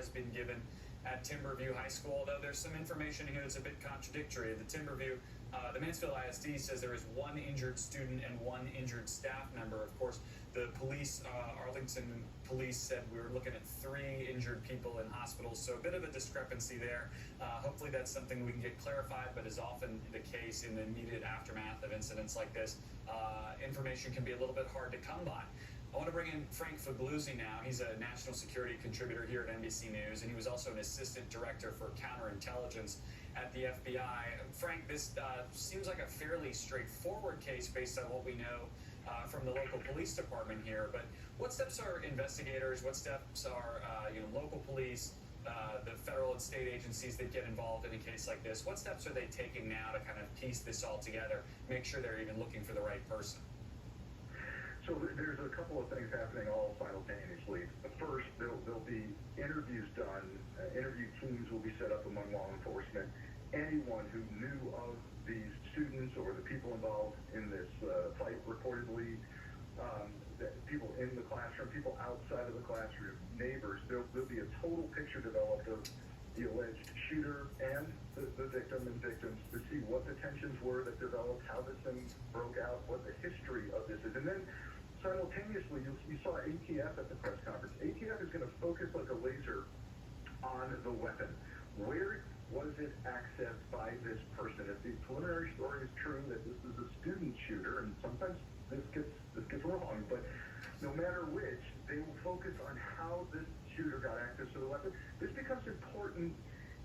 has been given at Timberview High School, although there's some information here that's a bit contradictory. The Mansfield ISD says there is one injured student and one injured staff member. Of course, the police, Arlington police, said we were looking at 3 injured people in hospitals, so a bit of a discrepancy there. Hopefully that's something we can get clarified, but is often the case in the immediate aftermath of incidents like this. Information can be a little bit hard to come by. I want to bring in Frank Figluzzi now. He's a national security contributor here at NBC News, and he was also an assistant director for counterintelligence at the FBI. Frank, this seems like a fairly straightforward case based on what we know from the local police department here. But what steps are investigators, what steps are local police, the federal and state agencies that get involved in a case like this, what steps are they taking now to kind of piece this all together, make sure they're even looking for the right person? So there's a couple of things happening all simultaneously. First, there'll be interviews done. Interview teams will be set up among law enforcement. Anyone who knew of these students or the people involved in this fight, reportedly, people in the classroom, people outside of the classroom, neighbors, there'll be a total picture developed of the alleged shooter and the victim and victims to see what the tensions were that developed, how this thing broke out, what the history of this is. And then simultaneously, you saw ATF at the press conference. ATF is going to focus like a laser on the weapon. Where was it accessed by this person? If the preliminary story is true that this is a student shooter, and sometimes this gets wrong, but no matter which, they will focus on how this shooter got access to the weapon. This becomes important.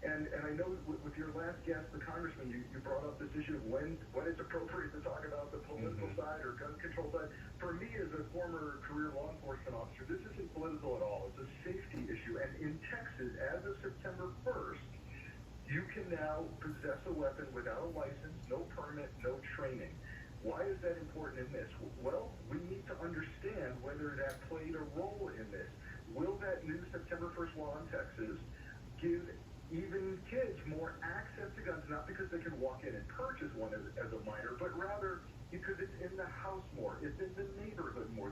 And I know with your last guest, the congressman, you brought up this issue of when it's appropriate to talk about the political side or gun control side. For me, as a former career law enforcement officer, this isn't political at all. It's a safety issue. And in Texas, as of September 1st, you can now possess a weapon without a license, no permit, no training. Why is that important in this? Well, we need to understand whether that played a role in this. Will that new September 1st law in Texas give even kids more access to guns, not because they can walk in and purchase one as a minor, but rather because it's in the house more, it's in the neighborhood more.